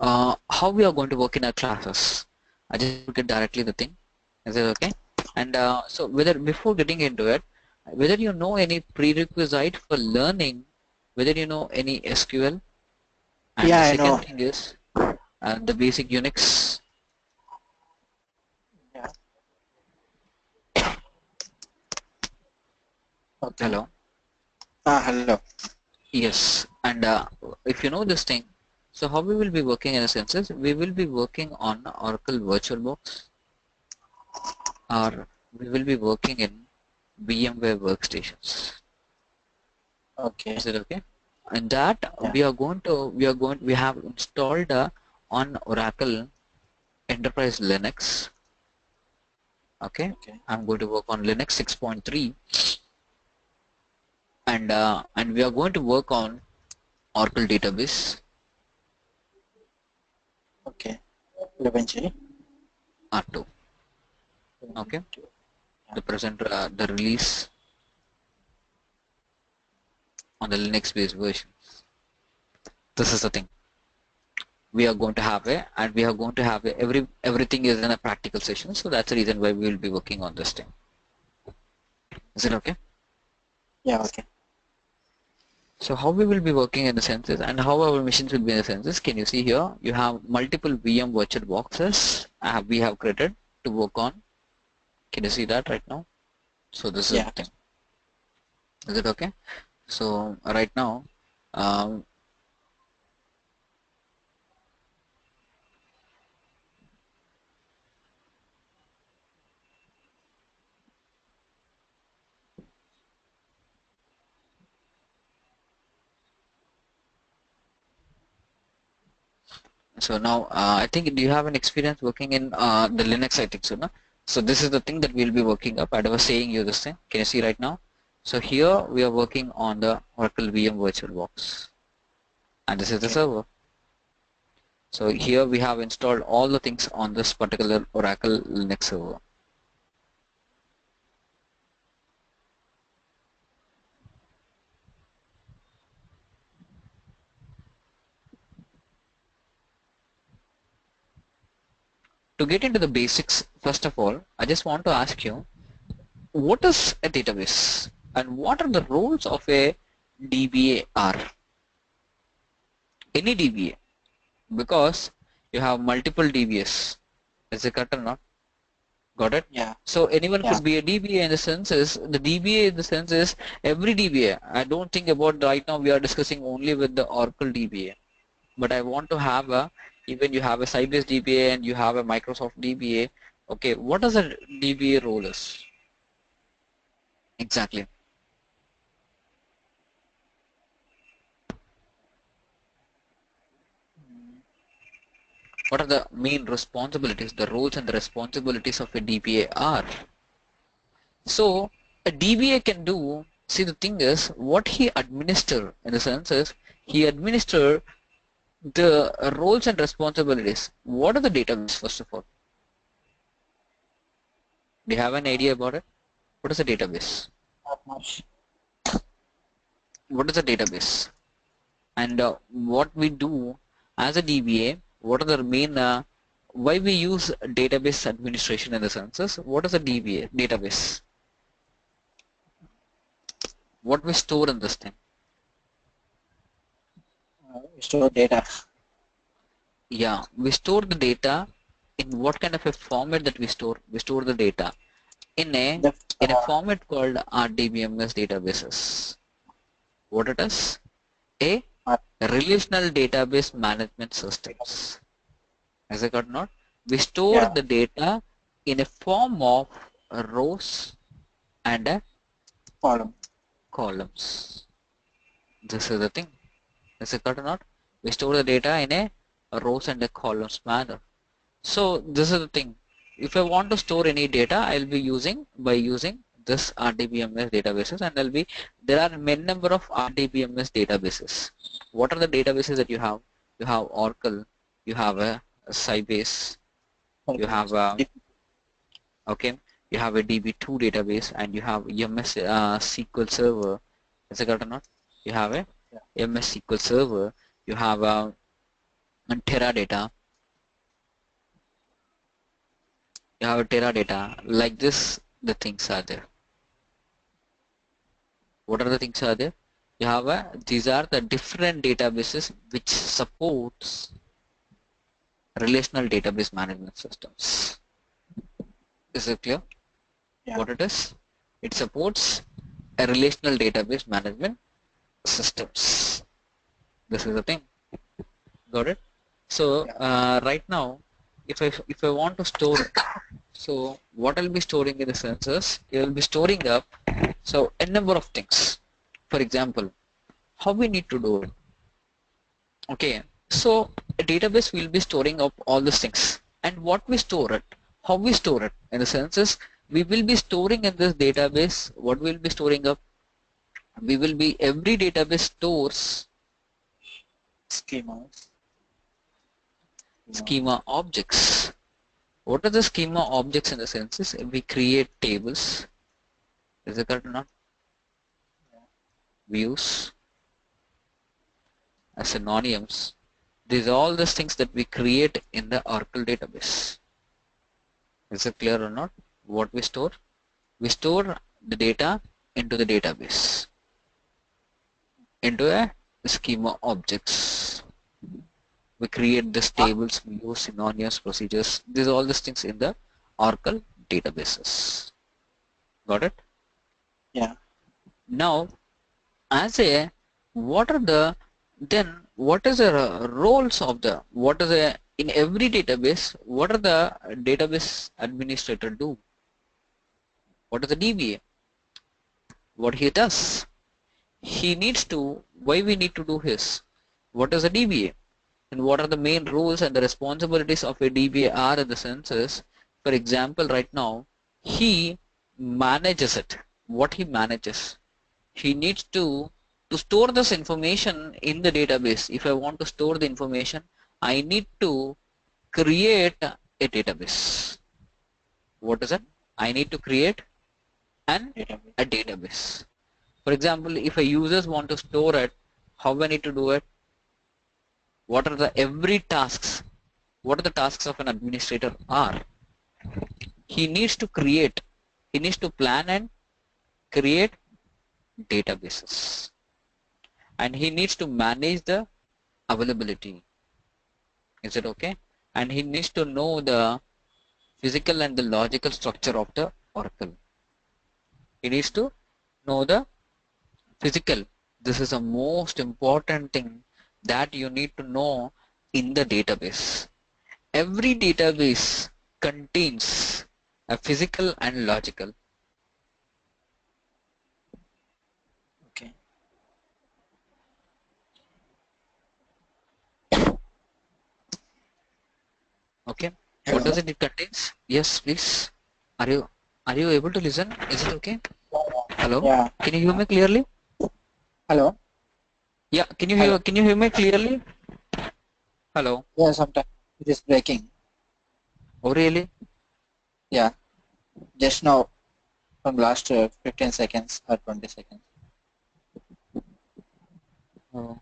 how we are going to work in our classes. I just get directly the thing. Is it okay? And so whether before getting into it, whether you know any prerequisite for learning, whether you know any SQL, and Yeah, the I second know. thing is the basic Unix. Yeah. Okay. Hello. Hello. Yes, and if you know this thing, so how we will be working in a sense is we will be working on Oracle VirtualBox, or we will be working in VMware workstations. Okay. Is it okay? And that Yeah. we have installed on Oracle Enterprise Linux. Okay, Okay. I'm going to work on Linux 6.3, and we are going to work on Oracle Database Okay. 11G. R2. Okay, the present the release on the Linux based version. This is the thing we are going to have it, and we are going to have it everything is in a practical session, so that's the reason why we will be working on this thing. Is it okay? Yeah. Okay. So how we will be working in the senses and how our machines will be in the senses, can you see here you have multiple VM virtual boxes we have created to work on. Can you see that right now? So this is Yeah. the thing. Is it okay? So right now um, so now I think, do you have an experience working in the Linux, I think so, no? So this is the thing that we'll be working up. I was saying you this thing. Can you see right now? So here we are working on the Oracle VM VirtualBox, and this is the Okay. server. So here we have installed all the things on this particular Oracle Linux server. To get into the basics, first of all, I just want to ask you, what is a database and what are the roles of a DBA are? Any DBA, because you have multiple DBAs. Is it correct or not? Got it? Yeah. So anyone Yeah. could be a DBA in the sense is, the DBA in the sense is every DBA. I don't think about right now we are discussing only with the Oracle DBA. But I want to have a, even you have a Sybase DBA and you have a Microsoft DBA. Okay, what does a DBA role is? Exactly. What are the main responsibilities, the roles and the responsibilities of a DBA are? So a DBA can do, see the thing is, what he administer in the sense is, he administer the roles and responsibilities. What are the database first of all? Do you have an idea about it? What is a database? Not much. What is a database? And what we do as a DBA, what are the main, why we use database administration in the census? What is a DBA database? What we store in this thing? Store data. Yeah, we store the data in what kind of a format that we store? We store the data in a The format called RDBMS databases. What it is? A uh, relational database management systems. Is it or not? We store yeah. the data in a form of rows and Column. columns. This is the thing. Is it or not? We store the data in a rows and a columns manner. So this is the thing. If I want to store any data, I'll be using this RDBMS databases, and there are many number of RDBMS databases. What are the databases that you have? You have Oracle, you have a Sybase, you have a, okay, you have a DB2 database, and you have MS SQL Server. Is it correct or not? You have a Yeah. MS SQL Server. You have and Teradata. You have a Teradata like this. The things are there. What are the things are there? You have a, these are the different databases which supports relational database management systems. Is it clear? Yeah. What it is? It supports a relational database management systems. This is the thing. Got it? So right now, if I want to store, so what I'll be storing in the sense is it will be storing up so a number of things. For example, how we need to do it. Okay, so a database will be storing up all these things, and what we store it, how we store it. In the sense is we will be storing in this database. What we'll be storing up, we will be every database stores Schemas. schema objects. What are the schema objects in the sense is we create tables. Is it correct or not? Views, synonyms. These are all the things that we create in the Oracle database. Is it clear or not? What we store? We store the data into the database, into a schema objects. We create these tables, views, synonyms, procedures. These are all these things in the Oracle databases. Got it? Yeah. Now, as a, what are the, then what is the roles of the, what is the, in every database, what are the database administrator do? What is the DBA? What he does? He needs to, why we need to do his? What is a DBA? And what are the main roles and the responsibilities of a DBA are in the senses? For example, right now, he manages it. What he manages? He needs to store this information in the database. If I want to store the information, I need to create a database. What is it? I need to create a database. For example, if a users want to store it, how I need to do it? What are the every tasks? What are the tasks of an administrator are? He needs to create, he needs to plan and create databases. And he needs to manage the availability. Is it okay? And he needs to know the physical and the logical structure of the Oracle. He needs to know the physical. This is the most important thing that you need to know in the database. Every database contains a physical and logical. Okay. Okay. Hello. What does it contains? Yes, please. Are you able to listen? Is it okay? Hello? Yeah. Can you hear me clearly? Hello. Yeah, can you Hello. hear me clearly? Hello? Yeah, sometimes it is breaking. Oh really? Yeah. Just now from last 15 seconds or 20 seconds. Oh.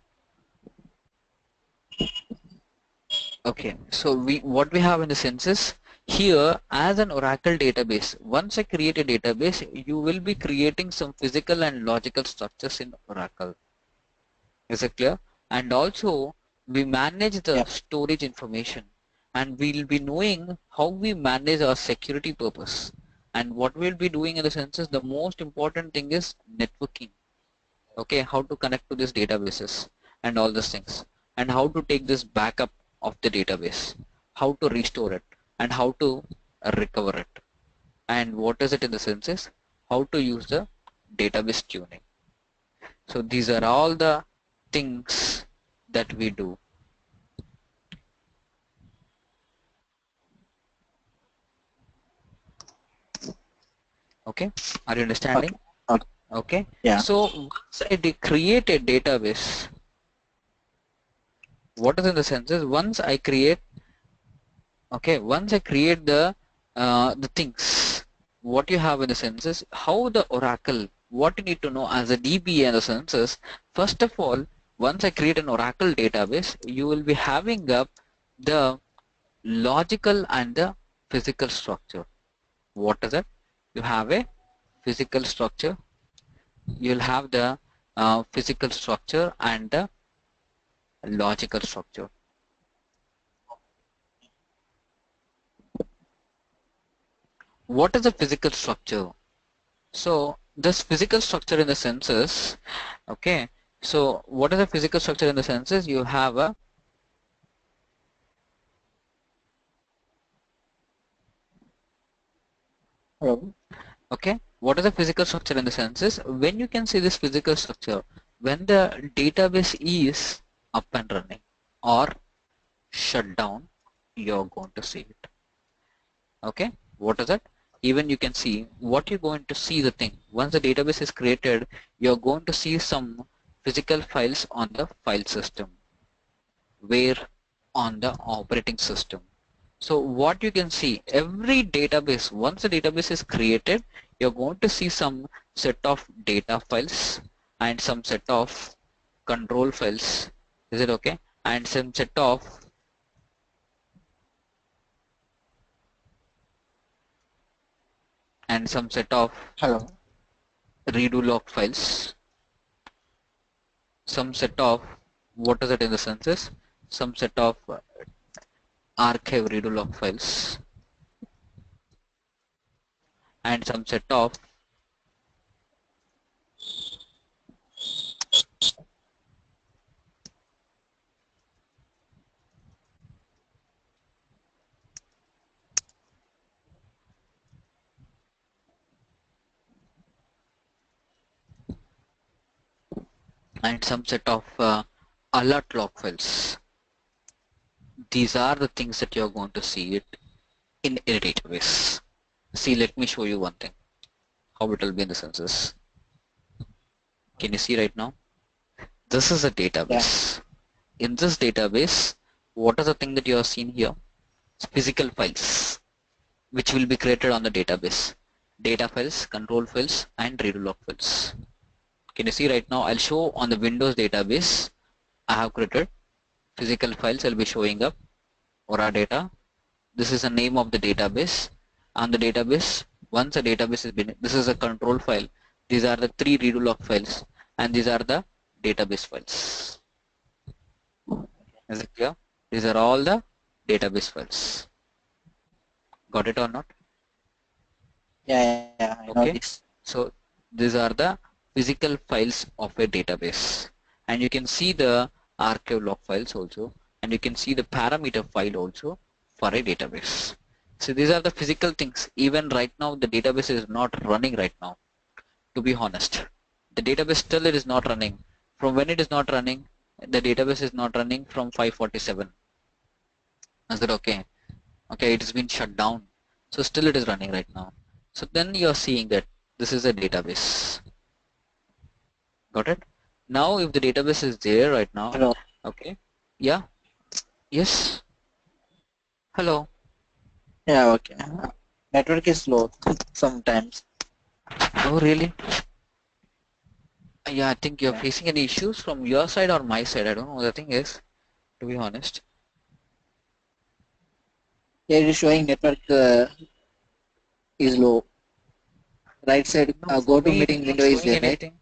Okay, so what we have in the sense is here as an Oracle database, once I create a database, you will be creating some physical and logical structures in Oracle. Is it clear? And also we manage the Yeah. storage information, and we'll be knowing how we manage our security purpose. And what we'll be doing in the sense is the most important thing is networking. Okay, how to connect to these databases and all these things, and how to take this backup of the database, how to restore it, and how to recover it, and what is it in the sense is how to use the database tuning. So these are all the things that we do. Okay, are you understanding? Okay. Okay, Yeah. so once I create a database, what is in the sense is once I create, okay, once I create the things, what you have in the sense is how the Oracle, what you need to know as a DBA in the sense is, first of all, once I create an Oracle database, you will be having up the logical and the physical structure. What is it? You have a physical structure. You'll have the physical structure and the logical structure. What is a physical structure? So this physical structure in the sense is, okay, so what is a physical structure in the sense is you have a, Hello. okay, what is a physical structure in the sense is when you can see this physical structure, when the database is up and running or shut down, you're going to see it. Okay, what is it? Even you can see what you're going to see the thing. Once the database is created, you're going to see some physical files on the file system, where on the operating system. So what you can see, every database, once the database is created, you're going to see some set of data files and some set of control files. Is it okay? And some set of Hello. redo log files, some set of, what is it in the senses, some set of archive redo log files, and some set of alert log files. These are the things that you're going to see it in a database. See, let me show you one thing, how it will be in the census. Can you see right now? This is a Yeah. database. In this database, what is the thing that you are seeing here? It's physical files, which will be created on the database. Data files, control files, and redo log files. Can you see right now? I'll show on the Windows database. I have created physical files. I'll be showing up Aura data. This is the name of the database. On the database, once a database has been, this is a control file. These are the 3 redo log files, and these are the database files. Is it clear? These are all the database files. Got it or not? Yeah, I know Okay. this. So these are the physical files of a database, and you can see the archive log files also, and you can see the parameter file also for a database. So these are the physical things. Even right now the database is not running right now, to be honest. The database still it is not running. From when it is not running, the database is not running from 547. Is that okay? Okay, it has been shut down. So still it is running right now. So then you are seeing that this is a database. Got it? Now if the database is there right now, Hello. okay. Yeah, yes. Hello. Yeah, okay. Network is slow sometimes. Oh really? Yeah, I think you're Yeah. facing any issues from your side or my side. I don't know. The thing is, to be honest. Yeah, it is showing network is low. Right side, No, for go to me it is meeting not window is showing there, right? anything.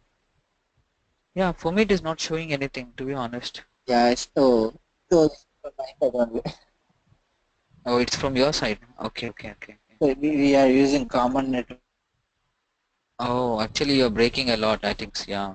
Yeah, for me it is not showing anything, to be honest. Yeah, it's so from my side only. Oh, it's from your side. Okay, okay, okay, okay. So we are using common network. Oh, actually you're breaking a lot, I think. Yeah.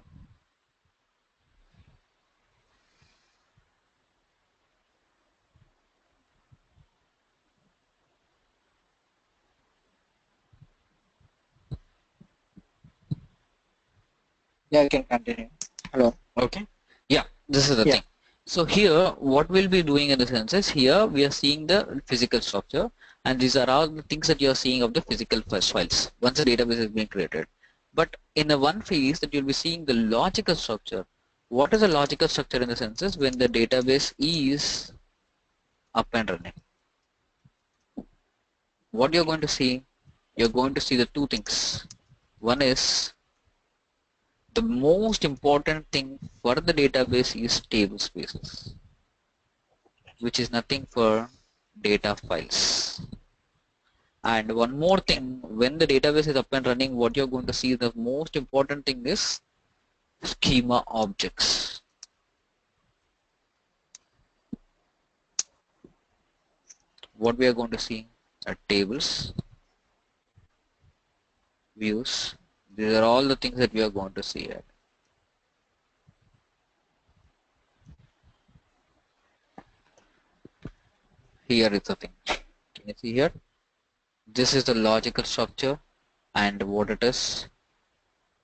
Yeah, we can continue. Hello. Okay. Yeah, this is the Yeah. thing. So here, what we'll be doing in the sense is here we are seeing the physical structure, and these are all the things that you are seeing of the physical first files once the database is being created. But in the one phase that you'll be seeing the logical structure. What is a logical structure in the sense is when the database is up and running. What you're going to see the two things. One is The most important thing for the database is table spaces, which is nothing for data files. And one more thing, when the database is up and running, what you're going to see, the most important thing is schema objects. What we are going to see are tables, views. These are all the things that we are going to see here. Here is the thing. Can you see here? This is the logical structure, and what it is,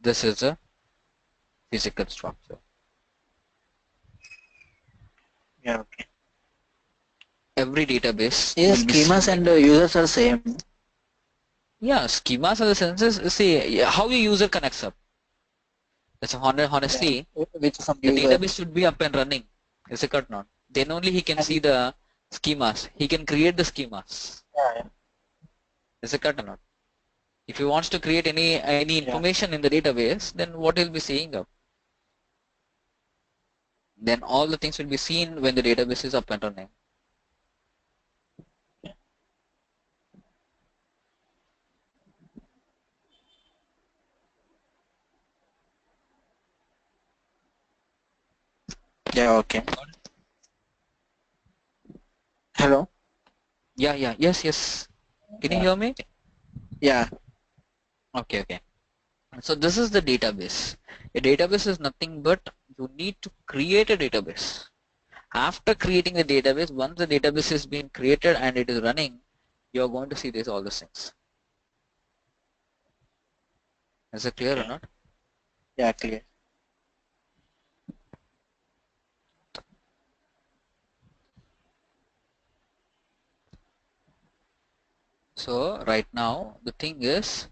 this is the physical structure. Yeah, okay. Every database Yes, will be schemas seen. and users are same. Yeah, schemas are the senses. See how your user connects up. That's Yeah, honestly, with some the user. database should be up and running. Is it correct not? Then only he can And see the schemas. He can create the schemas. yeah, Is it correct or not? If he wants to create any yeah, information in the database, then what he'll be seeing up? Then all the things will be seen when the database is up and running. yeah, okay. Hello. Yeah, yeah, yes, yes. Can you Yeah, hear me? yeah, Okay, okay. So this is the database. A database is nothing but you need to create a database. After creating the database, once the database is being created and it is running, you're going to see this all these things. Is it clear or okay. not? Yeah, clear. So right now the thing is,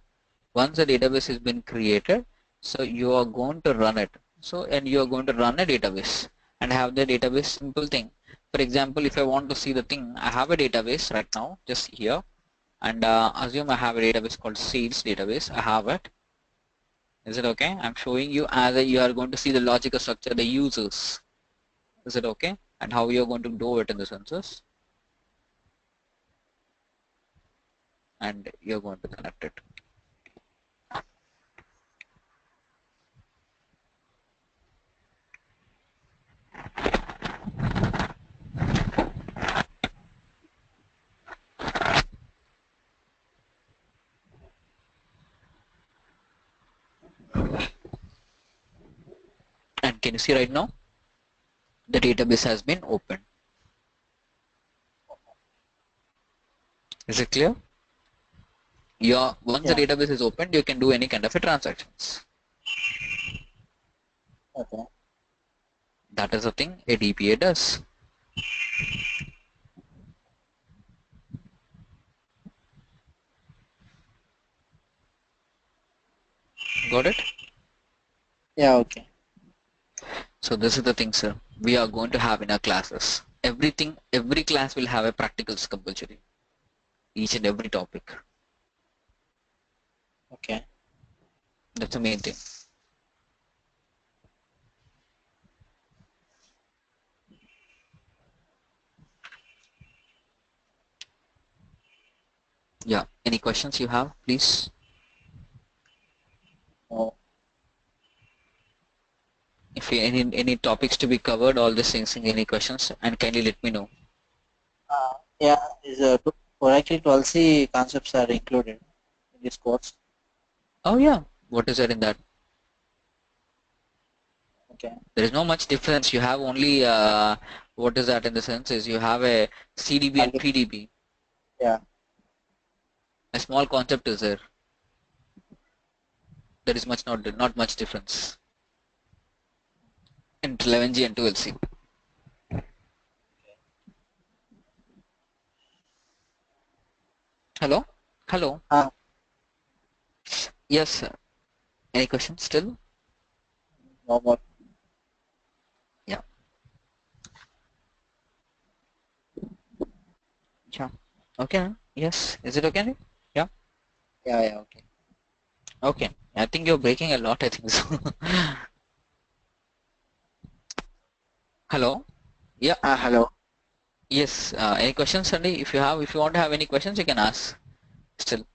once the database has been created, so you are going to run it. So and you are going to run a database and have the database simple thing. For example, if I want to see the thing, I have a database right now just here, and assume I have a database called sales database. I have it. Is it okay? I'm showing you as you are going to see the logical structure, the users. Is it okay? And how you're going to do it in the census, and you're going to connect it. And can you see right now the database has been opened? Is it clear? Once the Yeah, database is opened, you can do any kind of a transactions. okay. That is the thing a DBA does. Got it? Yeah, okay. So this is the thing, sir. We are going to have in our classes. Every class will have a practicals compulsory. Each and every topic. Okay. That's the main thing. Yeah. Any questions you have, please? Oh, If you, any topics to be covered, all these things, any questions, and kindly let me know. yeah, is Oracle 12C concepts are included in this course. Oh yeah. What is there in that? Okay. There is no much difference. You have only what is that in the sense is you have a CDB and Only, PDB. yeah. A small concept is there. There is not much difference in 11G and 12C. Hello, hello. Ah, Yes, sir. Any questions still? no more. Yeah, yeah. Okay. Yes. Is it okay? Yeah. Yeah, yeah, okay. Okay. I think you're breaking a lot, I think so. Hello? Yeah, Hello. yes. Any questions, Andy? If you want to have any questions, you can ask still.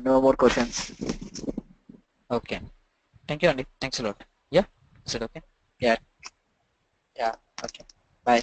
No more questions. Okay. Thank you, Andy. Thanks a lot. Yeah, is it okay? Yeah. Yeah. Okay. Bye.